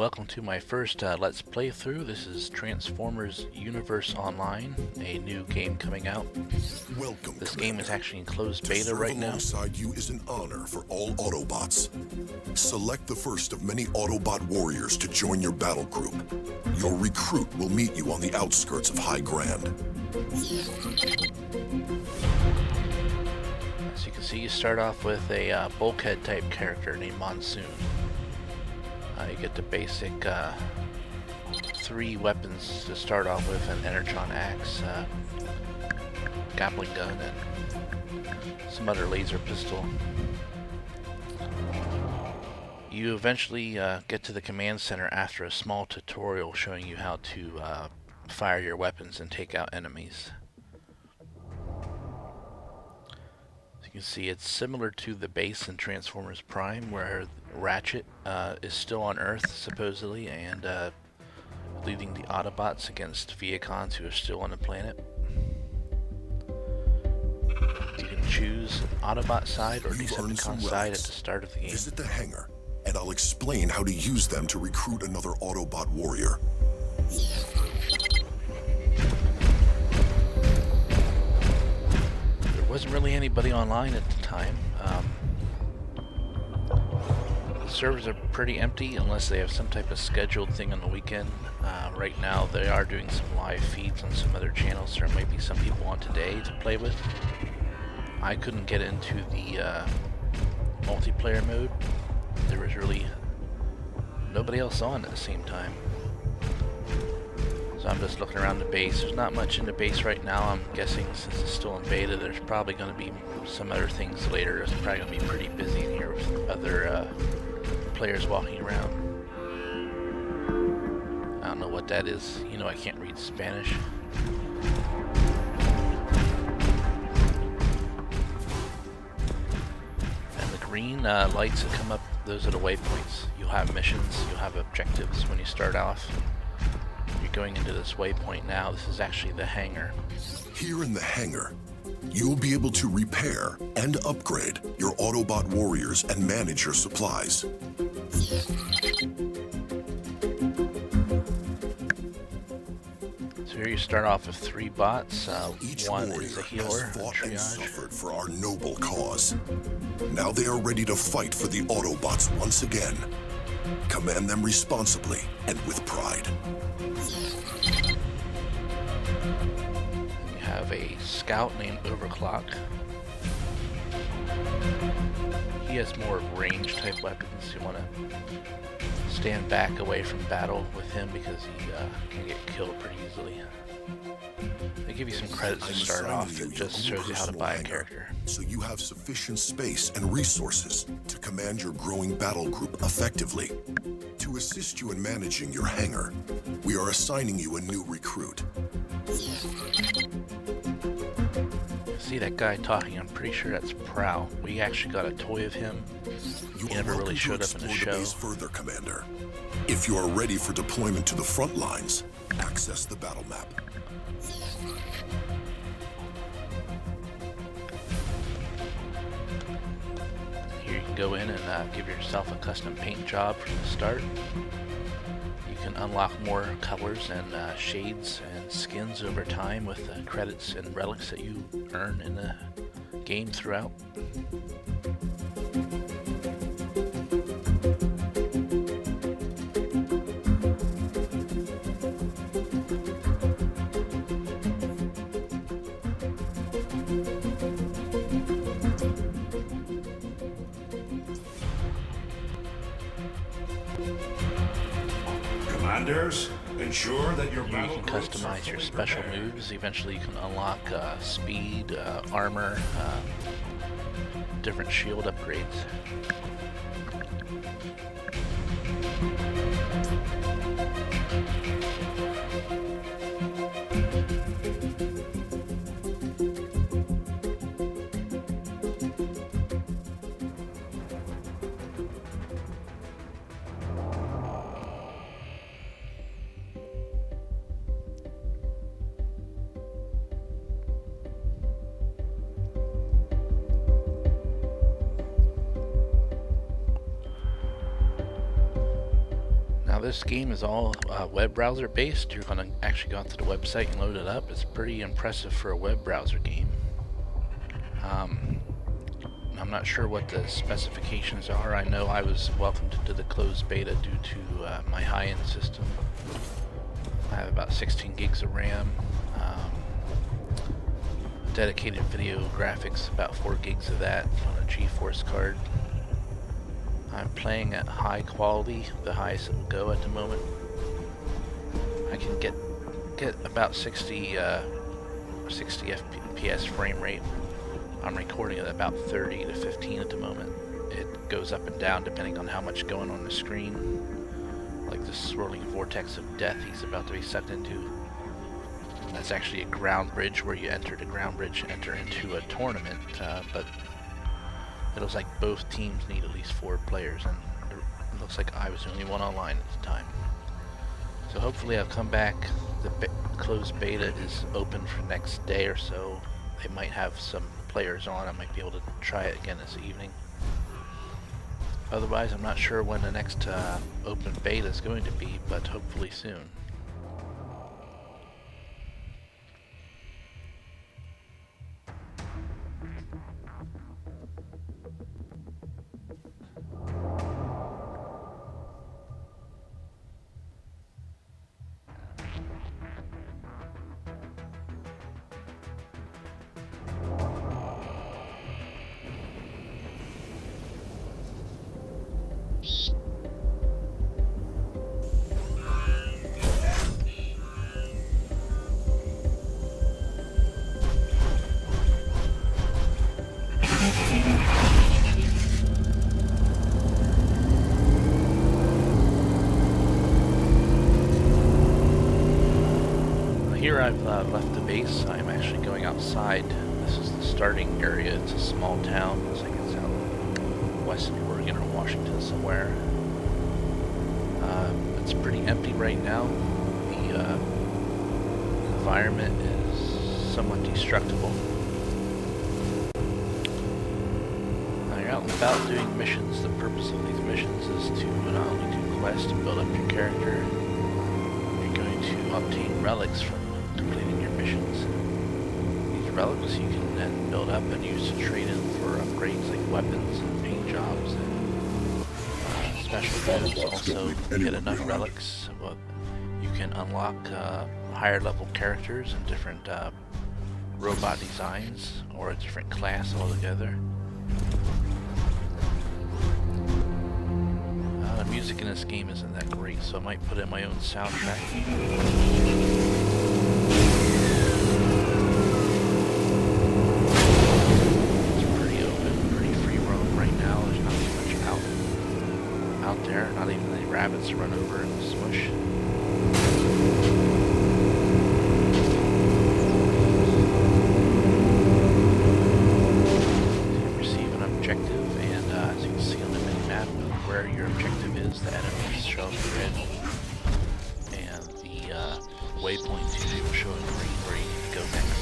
welcome to my first Let's Playthrough. This is Transformers Universe Online, a new game coming out. Welcome, This Commander. game is actually in closed beta right now. Alongside you is an honor for all Autobots. Select the first of many Autobot warriors to join your battle group. Your recruit will meet you on the outskirts of High Grand. As you can see, you start off with a bulkhead type character named Monsoon. You get the basic 3 weapons to start off with: an energon axe, grappling gun, and some other laser pistol. You eventually get to the command center after a small tutorial showing you how to fire your weapons and take out enemies. You can see it's similar to the base in Transformers Prime, where Ratchet is still on Earth, supposedly, and leading the Autobots against Viacons who are still on the planet. You can choose Autobot side or Decepticon side at the start of the game. Visit the hangar, and I'll explain how to use them to recruit another Autobot warrior. Wasn't really anybody online at the time. The servers are pretty empty unless they have some type of scheduled thing on the weekend. Right now they are doing some live feeds on some other channels, so there might be some people on today to play with. I couldn't get into the multiplayer mode. There was really nobody else on at the same time. So I'm just looking around the base. There's not much in the base right now. I'm guessing since it's still in beta, there's probably going to be some other things later. It's probably going to be pretty busy in here with other players walking around. I don't know what that is. You know, I can't read Spanish. And the green lights that come up, those are the waypoints. You'll have missions, you'll have objectives when you start off. Going into this waypoint now. This is actually the hangar. Here in the hangar, you'll be able to repair and upgrade your Autobot warriors and manage your supplies. So here you start off with 3 bots. Each one warrior is a healer, has fought and triage. suffered for our noble cause. Now they are ready to fight for the Autobots once again. Command them responsibly and with pride. You have a scout named Overclock. He has more range type weapons. You want to stand back away from battle with him because he can get killed pretty easily. They give you some credits to start off. It just shows you how to buy a character. So you have sufficient space and resources to command your growing battle group effectively. To assist you in managing your hangar, we are assigning you a new recruit. See that guy talking? I'm pretty sure that's Prowl. We actually got a toy of him. He never really showed up in the show. Further, Commander. If you are ready for deployment to the front lines, access the battle map. Here you can go in and give yourself a custom paint job from the start. You can unlock more colors and shades and skins over time with the credits and relics that you earn in the game throughout. Commanders, ensure that your Here you can customize your special moves. Eventually you can unlock speed, armor, different shield upgrades. this game is all web browser based. You're going to actually go onto the website and load it up. It's pretty impressive for a web browser game. I'm not sure what the specifications are. I know I was welcomed into the closed beta due to my high-end system. I have about 16 gigs of RAM, dedicated video graphics, about 4 gigs of that on a GeForce card. I'm playing at high quality, the highest it will go at the moment. I can get about 60 FPS frame rate. I'm recording at about 30 to 15 at the moment. It goes up and down depending on how much going on the screen. Like this swirling vortex of death he's about to be sucked into. That's actually a ground bridge where you enter the ground bridge, enter into a tournament, but it looks like both teams need at least 4 players, and it looks like I was the only one online at the time. So hopefully I'll come back. The closed beta is open for next day or so. They might have some players on. I might be able to try it again this evening. Otherwise, I'm not sure when the next open beta is going to be, but hopefully soon. Here I've left the base. I'm actually going outside. This is the starting area. It's a small town. Looks like it's out west of Oregon or Washington somewhere. It's pretty empty right now. The environment is somewhat destructible. Now you're out and about doing missions. The purpose of these missions is to not only do quests to build up your character, you're going to obtain relics from completing your missions. These relics you can then build up and use to trade in for upgrades like weapons and paint jobs and special goods. Also, get enough relics, you can unlock higher level characters and different robot designs or a different class altogether. The music in this game isn't that great, so I might put in my own soundtrack. There, not even any rabbits run over and smush. You receive an objective, and as you can see on the mini-map, where your objective is, the enemies show up in red, and the waypoint 2 will show in green where you need to go next.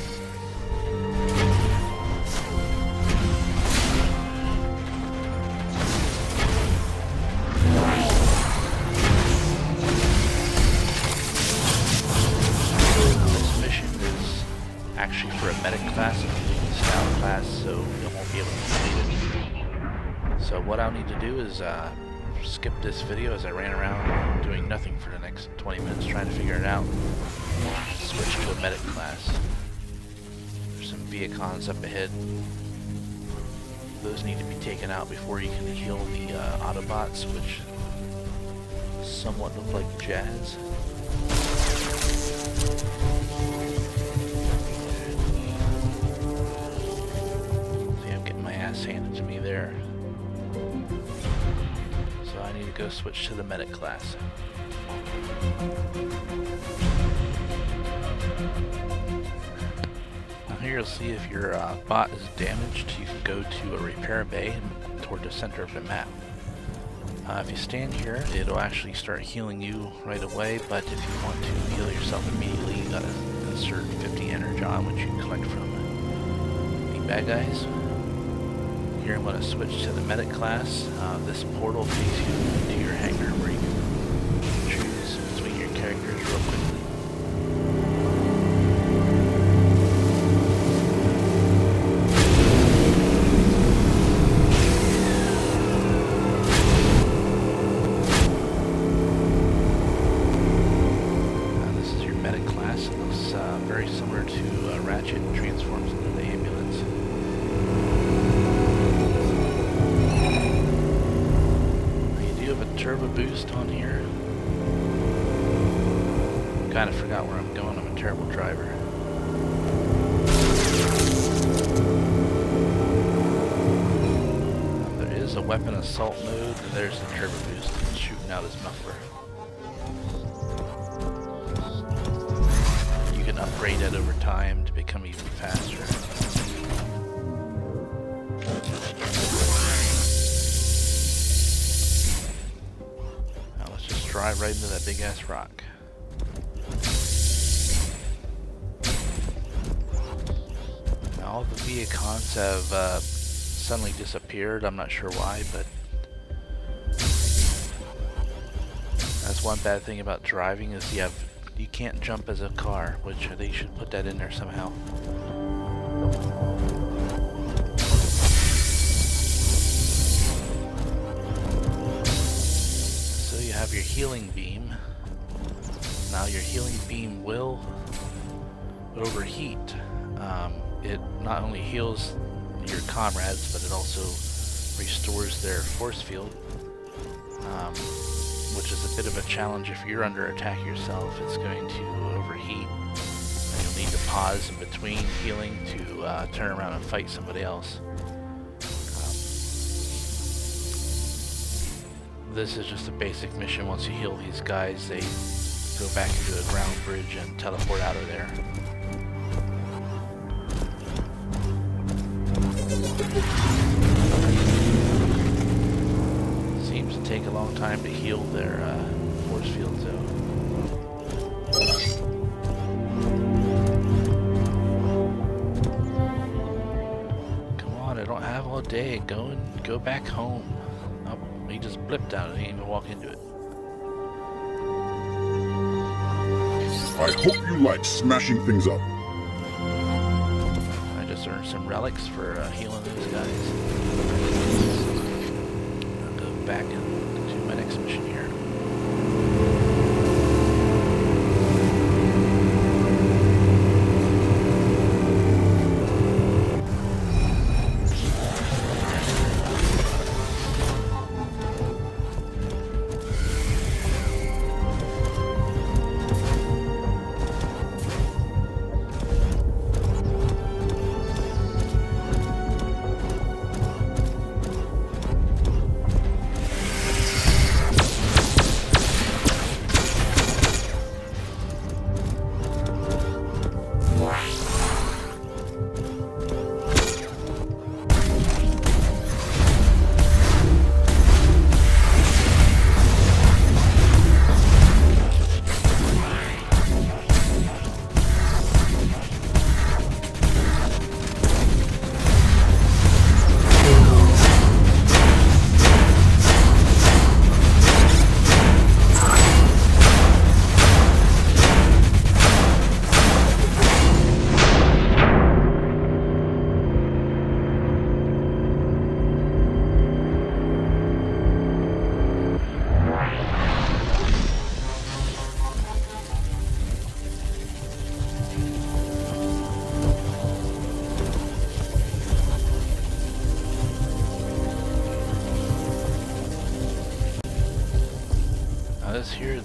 Actually for a medic class, a scout class, so you won't be able to complete it. So what I'll need to do is skip this video as I ran around doing nothing for the next 20 minutes trying to figure it out. Switch to a medic class. There's some Viacons up ahead. Those need to be taken out before you can heal the autobots, which somewhat look like Jazz. Handed to me there. So I need to go switch to the medic class. Now here you'll see if your bot is damaged, you can go to a repair bay toward the center of the map. If you stand here, it'll actually start healing you right away, but if you want to heal yourself immediately, you gotta insert 50 energon, which you collect from the bad guys. Here I'm going to switch to the medic class. This portal takes you to your hangar where you can choose class. It looks very similar to Ratchet and transforms into the ambulance. You do have a turbo boost on here. Kind of forgot where I'm going. I'm a terrible driver. There is a weapon assault mode, and there's the turbo boost shooting out his muffler. You can upgrade it over time to become even faster. Now let's just drive right into that big ass rock. All the Viacons have suddenly disappeared. I'm not sure why, but that's one bad thing about driving is you can't jump as a car, which they should put that in there somehow. So you have your healing beam. Now your healing beam will overheat. It not only heals your comrades, but it also restores their force field, which is a bit of a challenge if you're under attack yourself. It's going to overheat, and you'll need to pause in between healing to turn around and fight somebody else. This is just a basic mission. Once you heal these guys, they go back into a ground bridge and teleport out of there. Seems to take a long time to heal their force fields though. Come on, I don't have all day. Go back home. Oh, he just blipped out. He didn't even walk into it. I hope you like smashing things up. I just earned some relics for healing those guys. I'll go back and do my next mission here.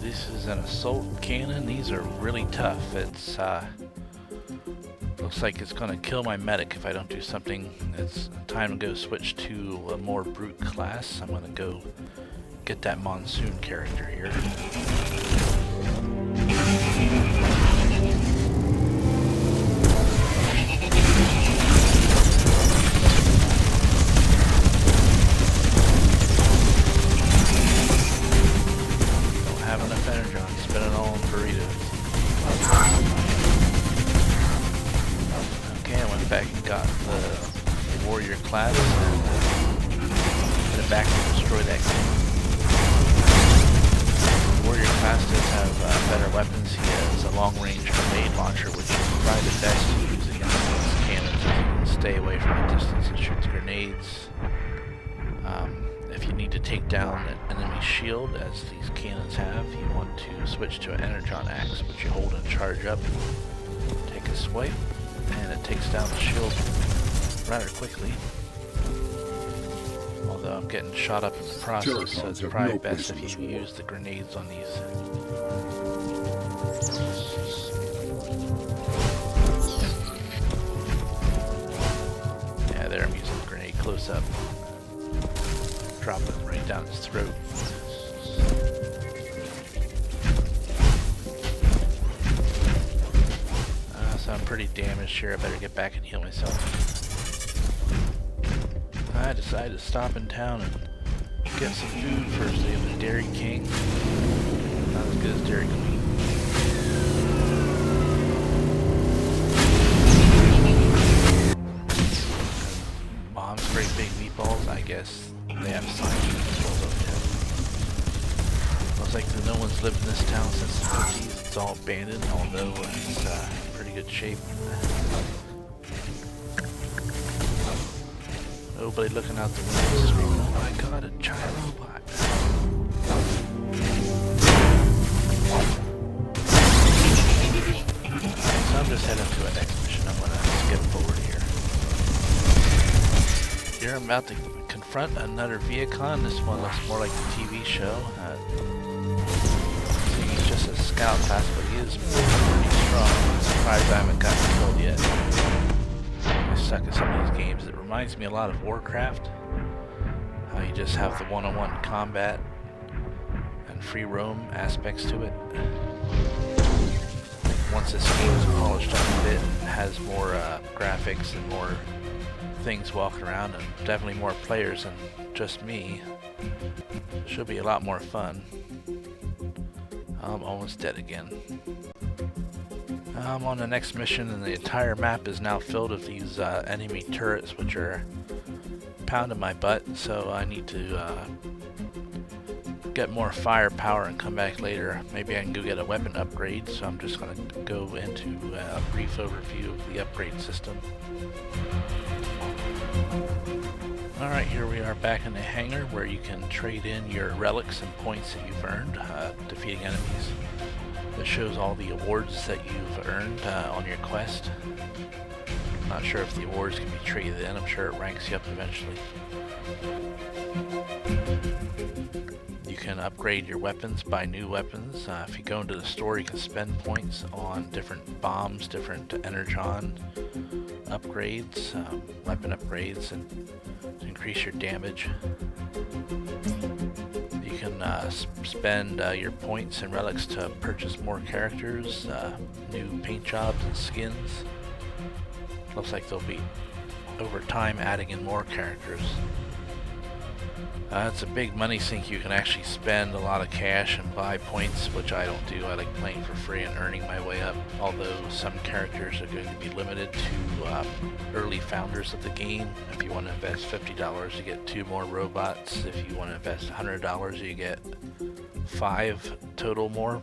This is an assault cannon. These are really tough. It's looks like it's gonna kill my medic if I don't do something. It's time to go switch to a more brute class. I'm gonna go get that monsoon character here. Class and put it back to destroy that cannon. The warrior class does have better weapons. He has a long-range grenade launcher, which is probably the best to use against these cannons. You can stay away from a distance and shoot the grenades. If If you need to take down an enemy shield, as these cannons have, you want to switch to an energon axe, which you hold and charge up. Take a swipe, and it takes down the shield rather quickly. Although I'm getting shot up in the process, so it's probably best if you use the grenades on these. Yeah, there I'm using the grenade close up. Drop it right down his throat. So I'm pretty damaged here. I better get back and heal myself. I decided to stop in town and get some food first. They have a Dairy King. Not as good as Dairy Queen. Mom's great big meatballs. I guess they have signs as well, don't they? Looks like no one's lived in this town since the 50s. It's all abandoned, although it's in pretty good shape. Nobody looking out the window screaming, "Oh my god, a giant robot!" So I'm just heading to a next mission. I'm gonna skip forward here. Here I'm about to confront another Viacon. This one looks more like the TV show. He's just a scout class, but he is pretty strong. I'm surprised I haven't gotten killed yet. I suck at some of these games. It reminds me a lot of Warcraft. How you just have the one-on-one combat and free roam aspects to it. Once this game is polished up a bit, it has more graphics and more things walking around, and definitely more players than just me. Should be a lot more fun. I'm almost dead again. I'm on the next mission, and the entire map is now filled with these enemy turrets, which are pounding my butt, so I need to get more firepower and come back later. Maybe I can go get a weapon upgrade, so I'm just going to go into a brief overview of the upgrade system. Alright, here we are back in the hangar where you can trade in your relics and points that you've earned defeating enemies. It shows all the awards that you've earned on your quest. I'm not sure if the awards can be traded in. I'm sure it ranks you up eventually. You can upgrade your weapons, buy new weapons. If you go into the store, you can spend points on different bombs, different energon upgrades, weapon upgrades, and to increase your damage. You can spend your points and relics to purchase more characters, new paint jobs and skins. Looks like they'll be, over time, adding in more characters. It's a big money sink. You can actually spend a lot of cash and buy points, which I don't do. I like playing for free and earning my way up, although some characters are going to be limited to early founders of the game. If you want to invest $50, you get 2 more robots. If you want to invest $100, you get 5 total more.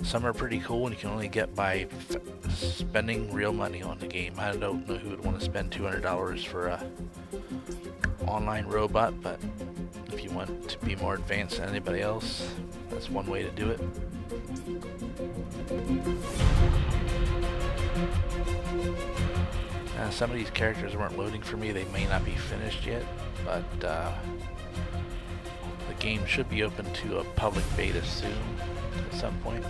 Some are pretty cool, and you can only get by spending real money on the game. I don't know who would want to spend $200 for a online robot, but if you want to be more advanced than anybody else, that's one way to do it. Some of these characters weren't loading for me. They may not be finished yet, but the game should be open to a public beta soon at some point.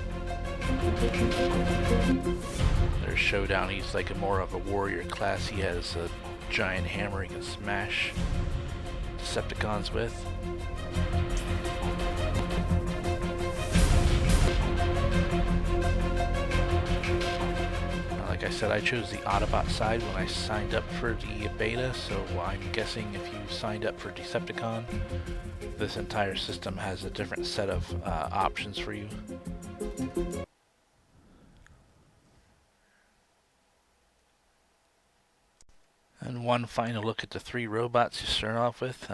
There's Showdown. He's like more of a warrior class. He has a giant hammer he can smash Decepticons with. Like I said, I chose the Autobot side when I signed up for the beta, so I'm guessing if you signed up for Decepticon, this entire system has a different set of options for you. And one final look at the 3 robots you start off with.